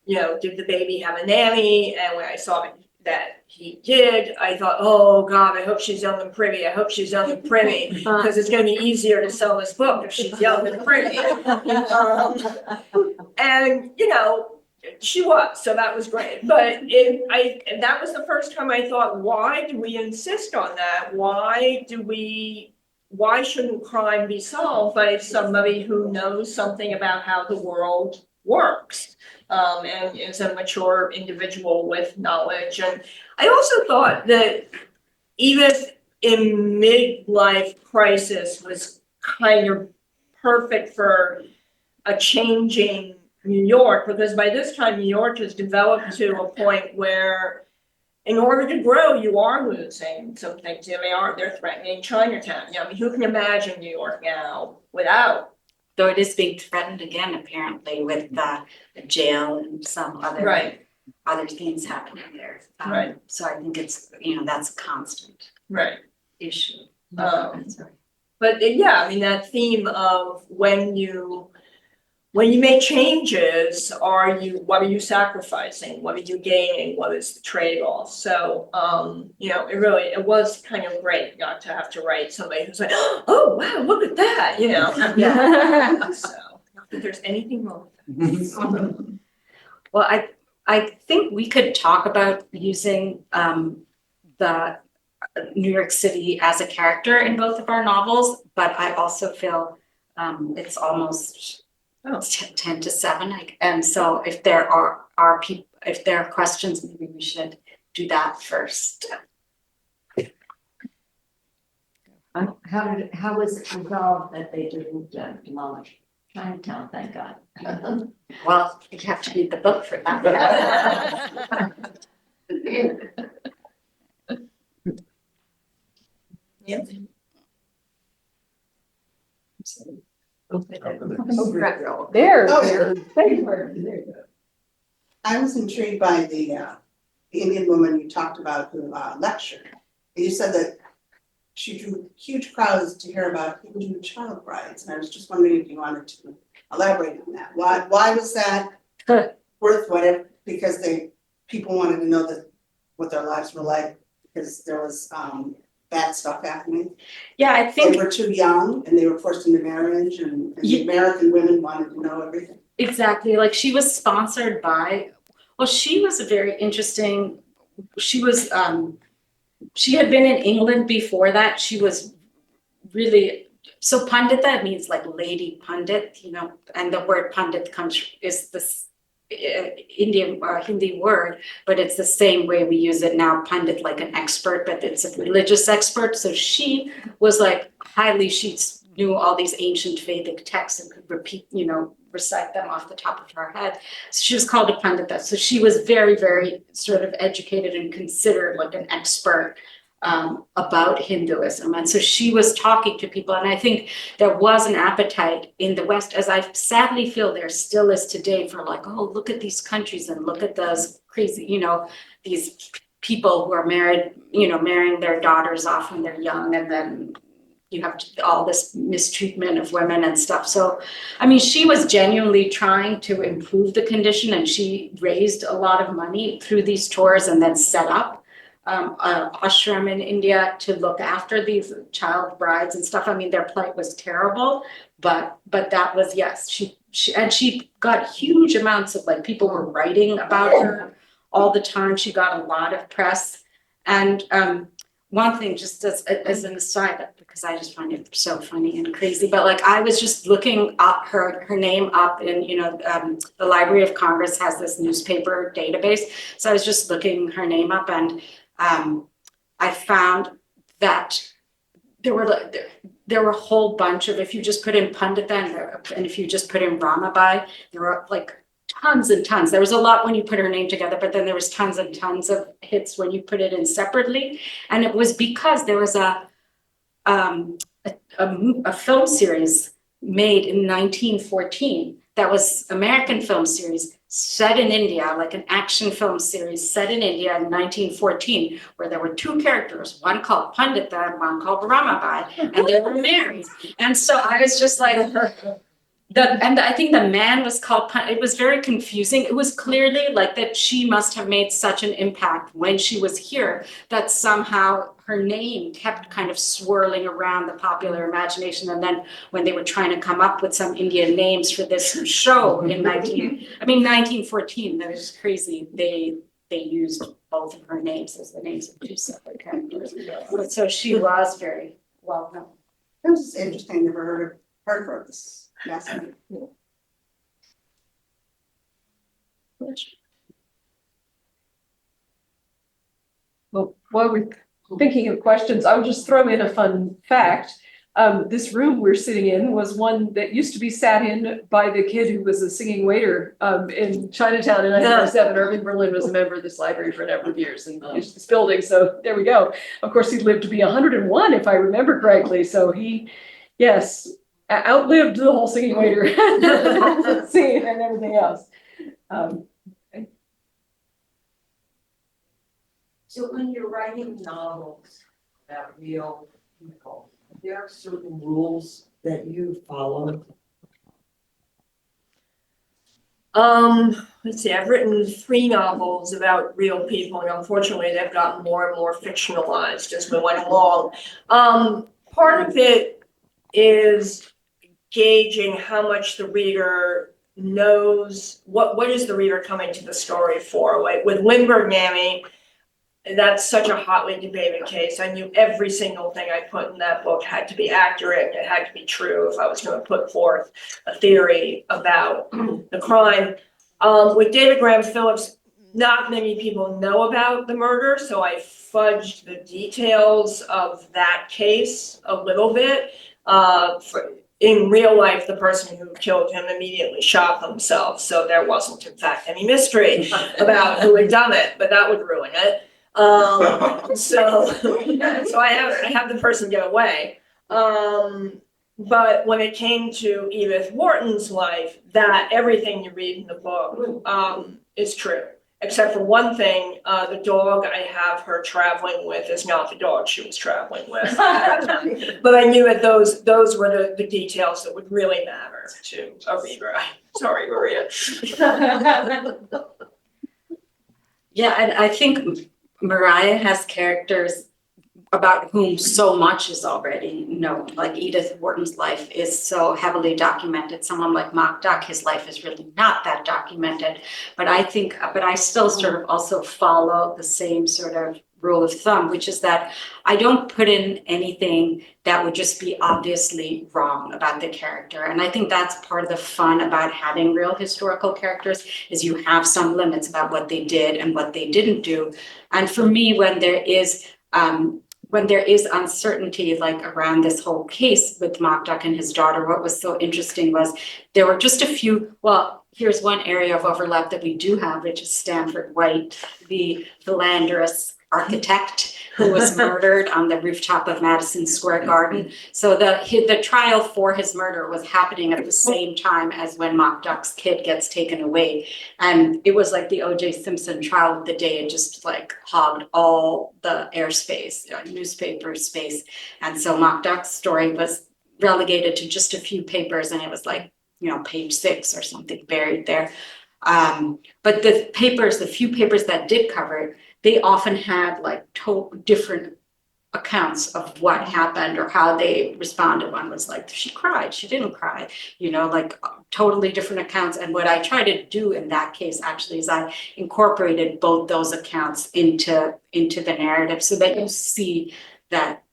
did the baby have a nanny? And when I saw that he did, I thought, oh God, I hope she's young and pretty. I hope she's young and pretty, because it's going to be easier to sell this book if she's young and pretty. And she was, so that was great. But that was the first time I thought, why do we insist on that? Why shouldn't crime be solved by somebody who knows something about how the world works and is a mature individual with knowledge? And I also thought that Edith in midlife crisis was kind of perfect for a changing New York, because by this time New York has developed to a point where in order to grow, you are losing some things. They're threatening Chinatown. Who can imagine New York now without? Though it is being threatened again, apparently, with the jail and some other things happening there. Right. So I think it's, that's a constant issue. But that theme of when you make changes, what are you sacrificing? What are you gaining? What is the trade-off? So, it was kind of great not to have to write somebody who's like, oh, wow, look at that, Yeah. So, not that there's anything wrong with that. Well, I think we could talk about using the New York City as a character in both of our novels, but I also feel it's almost 10 to 7, and so if there are questions, maybe we should do that first. How was it resolved that they didn't demolish Chinatown? Thank God. Well, you have to read the book for that. Yep. There. I was intrigued by the Indian woman you talked about who lectured. You said that she drew huge crowds to hear about Hindu child brides, and I was just wondering if you wanted to elaborate on that. Why was that worth whatever? Because people wanted to know what their lives were like, because there was bad stuff happening. Yeah, I think they were too young and they were forced into marriage, and the American women wanted to know everything. Exactly. Like she was sponsored by, she was a very interesting, she had been in England before that. She was really, so Pandita means like lady pundit, and the word pundit is this Indian Hindi word, but it's the same way we use it now, pundit, like an expert, but it's a religious expert. So she was like she knew all these ancient Vedic texts and could recite them off the top of her head. So she was called a pandita. So she was very, very sort of educated and considered like an expert about Hinduism. And so she was talking to people, and I think there was an appetite in the West, as I sadly feel there still is today, for like, oh, look at these countries and look at those crazy, these people who are married, marrying their daughters off when they're young, and then you have all this mistreatment of women and stuff. So, I mean, she was genuinely trying to improve the condition, and she raised a lot of money through these tours and then set up an ashram in India to look after these child brides and stuff. I mean, their plight was terrible, but that was, yes, she got huge amounts of, like, people were writing about her all the time. She got a lot of press. And one thing, just as an aside, because I just find it so funny and crazy, but like, I was just looking up her name up in, the Library of Congress has this newspaper database. So I was just looking her name up, and I found that there were a whole bunch of, if you just put in Pandita and if you just put in Ramabai, there were like tons and tons. There was a lot when you put her name together, but then there was tons and tons of hits when you put it in separately. And it was because there was a film series made in 1914 that was American film series set in India, like an action film series set in India in 1914, where there were two characters, one called Pandita and one called Ramabai, and they were married. And so I was just like, and I think the man was called, it was very confusing. It was clearly like that she must have made such an impact when she was here that somehow her name kept kind of swirling around the popular imagination. And then when they were trying to come up with some Indian names for this show in 1914, that was crazy. They used both of her names as the names of two separate characters. But so she was very well known. It was just interesting, never heard of this. Yes. Well, while we're thinking of questions, I would just throw in a fun fact. This room we're sitting in was one that used to be sat in by the kid who was a singing waiter in Chinatown in 1907. Irving Berlin was a member of this library for a number of years and used this building. So there we go. Of course, he lived to be 101, if I remember correctly. So he, yes, outlived the whole singing waiter scene and everything else. So when you're writing novels about real people, there are certain rules that you follow. Let's see, I've written 3 novels about real people, and unfortunately they've gotten more and more fictionalized as we went along. Part of it is gauging how much the reader knows, what is the reader coming to the story for. Like with Lindbergh Mammy, that's such a hotly debated case. I knew every single thing I put in that book had to be accurate, and it had to be true if I was going to put forth a theory about the crime. With David Graham Phillips, not many people know about the murder, so I fudged the details of that case a little bit. In real life, the person who killed him immediately shot themselves, so there wasn't, in fact, any mystery about who had done it, but that would ruin it. So I have the person get away. But when it came to Edith Wharton's life, that everything you read in the book is true. Except for one thing, the dog I have her traveling with is not the dog she was traveling with. But I knew that those were the details that would really matter to a reader. Sorry, Maria. Yeah, and I think Mariah has characters about whom so much is already known. Like Edith Wharton's life is so heavily documented. Someone like Makdak, his life is really not that documented. But I still sort of also follow the same sort of rule of thumb, which is that I don't put in anything that would just be obviously wrong about the character. And I think that's part of the fun about having real historical characters, is you have some limits about what they did and what they didn't do. And for me, when there is uncertainty, like around this whole case with Makdak and his daughter, what was so interesting was there were just a few, well, here's one area of overlap that we do have, which is Stanford White, the philanderous architect who was murdered on the rooftop of Madison Square Garden. So the trial for his murder was happening at the same time as when Mock Duck's kid gets taken away. And it was like the O.J. Simpson trial of the day. It just like hogged all the airspace, newspaper space. And so Mock Duck's story was relegated to just a few papers, and it was like, page 6 or something buried there. But the few papers that did cover it, they often had like different accounts of what happened or how they responded. One was like, she cried, she didn't cry, like totally different accounts. And what I tried to do in that case actually is I incorporated both those accounts into the narrative so that you see that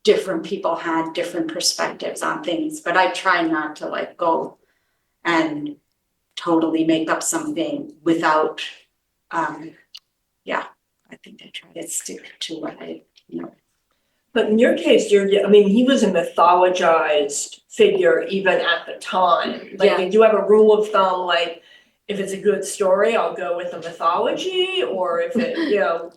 different people had different perspectives on things. But I try not to like go and totally make up something without, I think I try to stick to what I know. But in your case, he was a mythologized figure even at the time. Like, Yeah. did you have a rule of thumb, like, if it's a good story, I'll go with the mythology, or if it,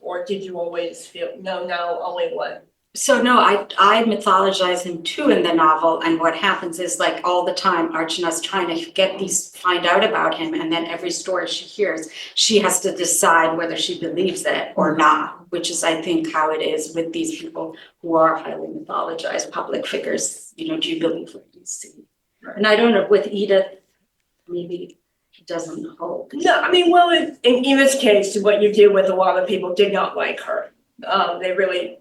or did you always feel, no, only one? So no, I mythologize him too in the novel, and what happens is like all the time Archana's trying to find out about him, and then every story she hears, she has to decide whether she believes it or not, which is I think how it is with these people who are highly mythologized public figures. Do you believe what you see? Right. And I don't know, with Edith, maybe he doesn't hold. No, well, in Eva's case, what you do with a lot of people did not like her. They really,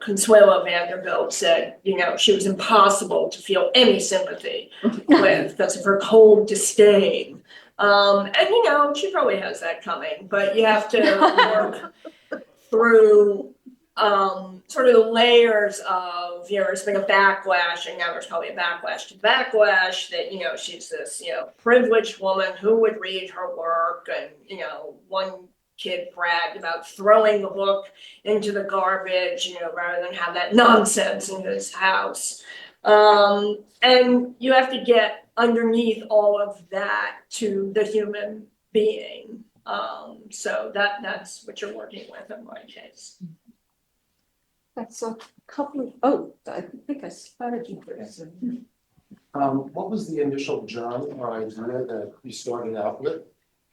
Consuelo Vanderbilt said, she was impossible to feel any sympathy with because of her cold disdain. And, she probably has that coming, but you have to work through sort of the layers of, there's been a backlash, and now there's probably a backlash to backlash that, she's this, privileged woman who would read her work, and, one kid bragged about throwing the book into the garbage, rather than have that nonsense in his house. And you have to get underneath all of that to the human being. So that's what you're working with in my case. That's a couple of, I think I spotted you first. What was the initial genre or idea that you started out with?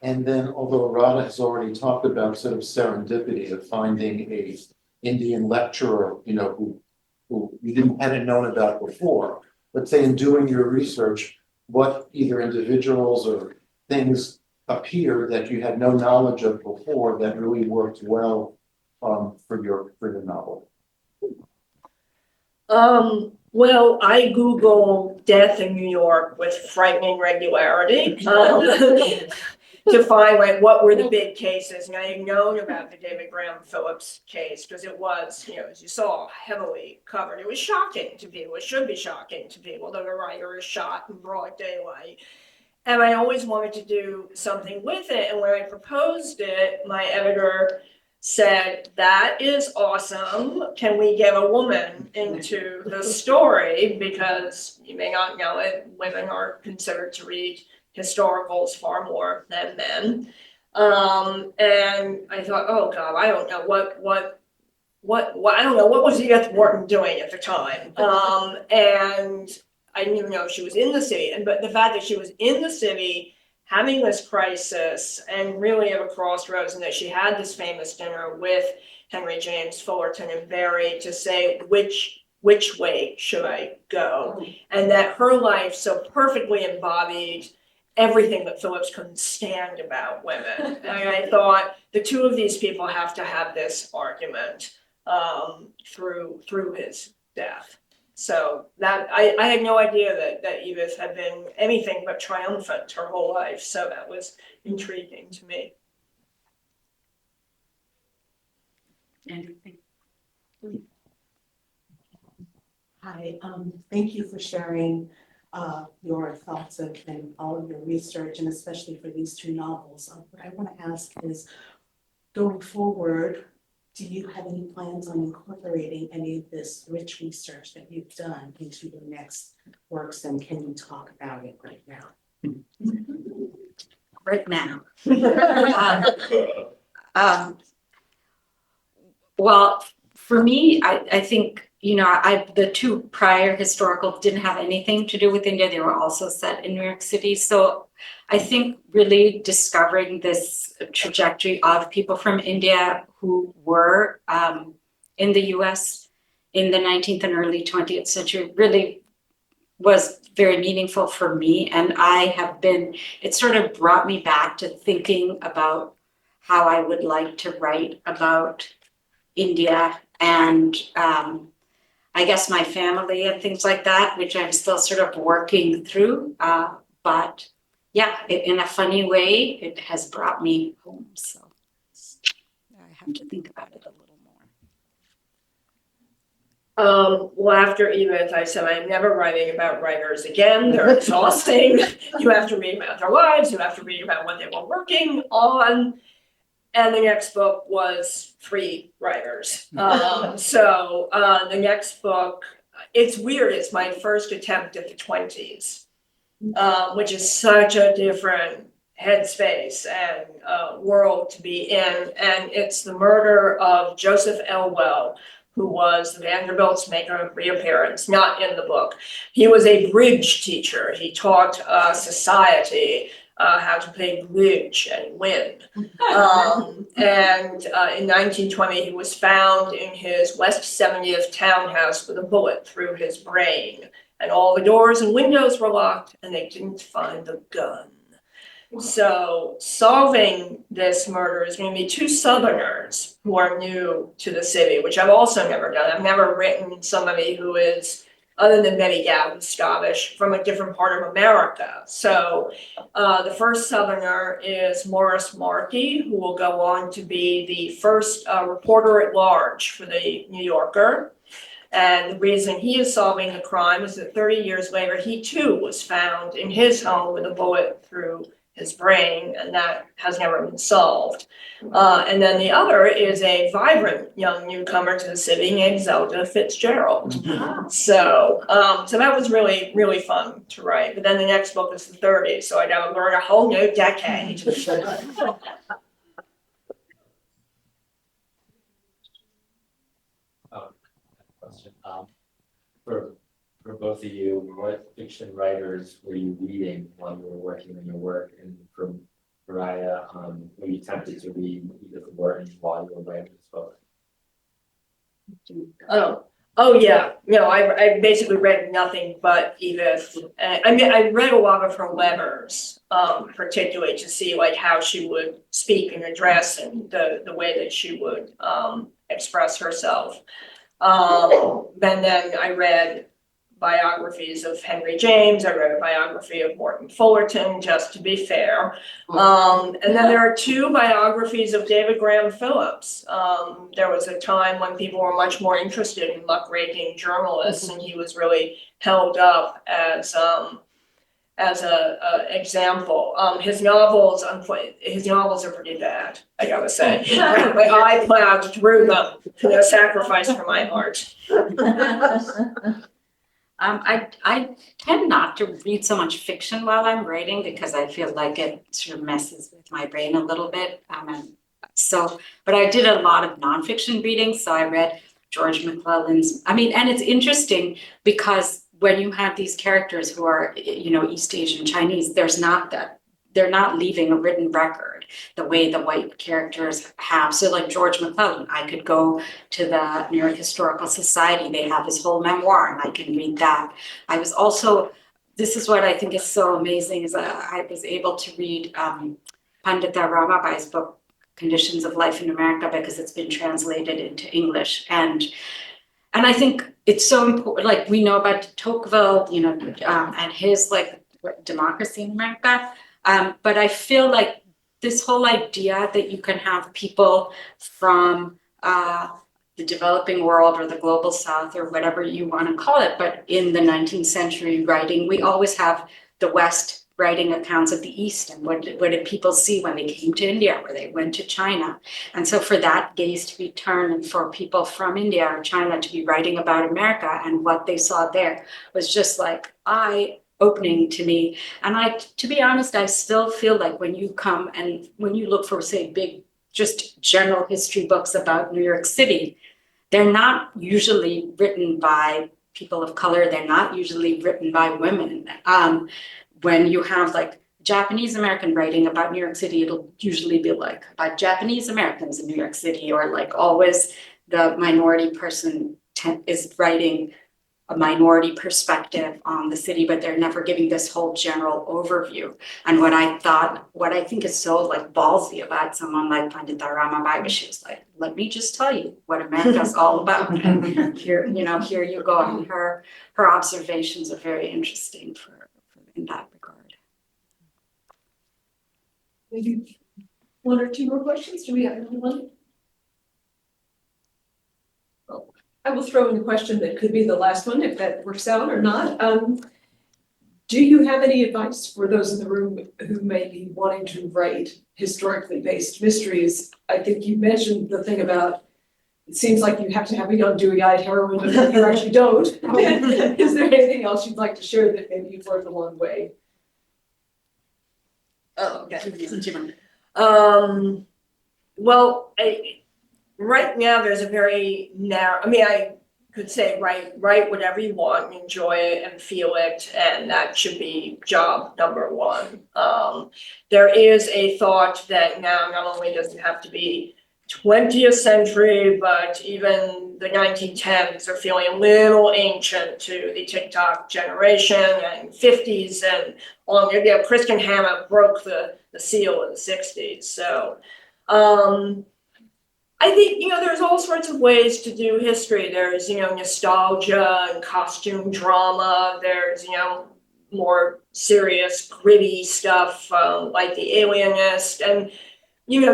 And then, although Radha has already talked about sort of serendipity of finding a Indian lecturer, who you hadn't known about before, let's say in doing your research, what either individuals or things appeared that you had no knowledge of before that really worked well for your novel? Well, I Google death in New York with frightening regularity to find what were the big cases. And I had known about the David Graham Phillips case because it was, as you saw, heavily covered. It was shocking to people. It should be shocking to people that a writer is shot in broad daylight. And I always wanted to do something with it. And when I proposed it, my editor said, that is awesome. Can we get a woman into the story? Because you may not know it, women are considered to read historicals far more than men. And I thought, oh God, I don't know what I don't know, what was Edith Wharton doing at the time? And I didn't even know she was in the city. But the fact that she was in the city having this crisis and really at a crossroads, and that she had this famous dinner with Henry James Fullerton and Barry to say, which way should I go? And that her life so perfectly embodied everything that Phillips couldn't stand about women. And I thought the two of these people have to have this argument through his death. So that I had no idea that Edith had been anything but triumphant her whole life. So that was intriguing to me. Anything? Hi, thank you for sharing your thoughts and all of your research, and especially for these two novels. What I want to ask is, going forward, do you have any plans on incorporating any of this rich research that you've done into your next works, and can you talk about it right now? Right now. Well, for me, I think, you know, the two prior historical didn't have anything to do with India. They were also set in New York City. So I think really discovering this trajectory of people from India who were in the US in the 19th and early 20th century really was very meaningful for me. And it sort of brought me back to thinking about how I would like to write about India and I guess my family and things like that, which I'm still sort of working through. But yeah, in a funny way, it has brought me home. So I have to think about it a little more. Well, after Edith, I said, I'm never writing about writers again. They're exhausting. You have to read about their lives. You have to read about what they were working on. And the next book was 3 writers. So the next book, it's weird. It's my first attempt at the 20s, which is such a different headspace and world to be in. And it's the murder of Joseph Elwell, who was Vanderbilt's maker of reappearance, not in the book. He was a bridge teacher. He taught society how to play bridge and win. And in 1920, he was found in his West 70th townhouse with a bullet through his brain. And all the doors and windows were locked, and they didn't find the gun. So solving this murder is going to be 2 Southerners who are new to the city, which I've also never done. I've never written somebody who is, other than Betty Gow, who's Scottish, from a different part of America. So the first Southerner is Morris Markey, who will go on to be the first reporter at large for the New Yorker. And the reason he is solving the crime is that 30 years later, he too was found in his home with a bullet through his brain, and that has never been solved. And then the other is a vibrant young newcomer to the city named Zelda Fitzgerald. So that was really, really fun to write. But then the next book is the 30s, so I got to learn a whole new decade. Question. For both of you, what fiction writers were you reading while you were working on your work? And from Mariah, were you tempted to read Edith Wharton while you were writing this book? Oh yeah. No, I basically read nothing but Edith. I mean, I read a lot of her letters, particularly to see like how she would speak and address and the way that she would express herself. And then I read biographies of Henry James. I read a biography of Wharton Fullerton, just to be fair. And then there are 2 biographies of David Graham Phillips. There was a time when people were much more interested in muckraking journalists, and he was really held up as a example. His novels are pretty bad, I gotta say. I plowed through them, no sacrifice for my art. I tend not to read so much fiction while I'm writing because I feel like it sort of messes with my brain a little bit. But I did a lot of nonfiction reading. So I read George McClellan's, and it's interesting because when you have these characters who are, East Asian Chinese, they're not leaving a written record the way the white characters have. So like George McClellan, I could go to the New York Historical Society. They have his whole memoir and I can read that. This is what I think is so amazing is I was able to read Pandita Ramabai's book, Conditions of Life in America, because it's been translated into English. And I think it's so important, like we know about de Tocqueville, and his democracy in America. But I feel like this whole idea that you can have people from the developing world or the global south or whatever you want to call it, but in the 19th century writing, we always have the West writing accounts of the East and what did people see when they came to India or they went to China. And so for that gaze to be turned and for people from India or China to be writing about America and what they saw there was just like eye-opening to me. And to be honest, I still feel like when you come and when you look for, say, big just general history books about New York City, they're not usually written by people of color. They're not usually written by women. When you have like Japanese American writing about New York City, it'll usually be like about Japanese Americans in New York City, or like always the minority person is writing a minority perspective on the city, but they're never giving this whole general overview. And what I think is so like ballsy about someone like Pandita Ramabai, she was like, let me just tell you what America's all about. And here you go. And her observations are very interesting for in that regard. Maybe one or two more questions. Do we have anyone? I will throw in a question that could be the last one, if that works out or not. Do you have any advice for those in the room who may be wanting to write historically based mysteries? I think you mentioned the thing about, it seems like you have to have a young dewy-eyed heroine, but you actually don't. Is there anything else you'd like to share that maybe you've learned along the way? Oh, okay. Well, right now, there's a very narrow, I mean, I could say write whatever you want, enjoy it and feel it, and that should be job number one. There is a thought that now not only does it have to be 20th century, but even the 1910s are feeling a little ancient to the TikTok generation, and 50s and on. Kristen Hanna broke the seal in the 60s. So I think, there's all sorts of ways to do history. There's, nostalgia and costume drama. There's, more serious, gritty stuff like The Alienist. And,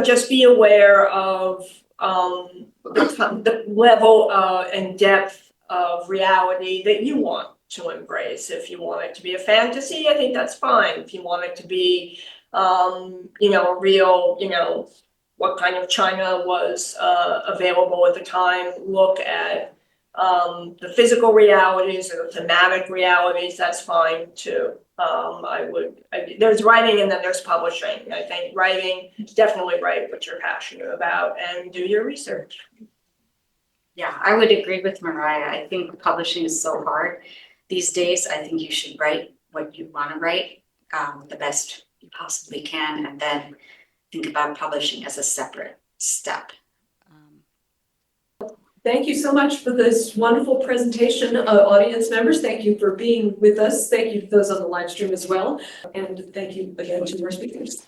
just be aware of the level and depth of reality that you want to embrace. If you want it to be a fantasy, I think that's fine. If you want it to be, a real, what kind of China was available at the time, look at the physical realities or the thematic realities, that's fine too. There's writing and then there's publishing. I think writing, definitely write what you're passionate about and do your research. Yeah, I would agree with Mariah. I think publishing is so hard these days. I think you should write what you want to write the best you possibly can, and then think about publishing as a separate step. Thank you so much for this wonderful presentation, audience members. Thank you for being with us. Thank you to those on the live stream as well. And thank you again to our speakers.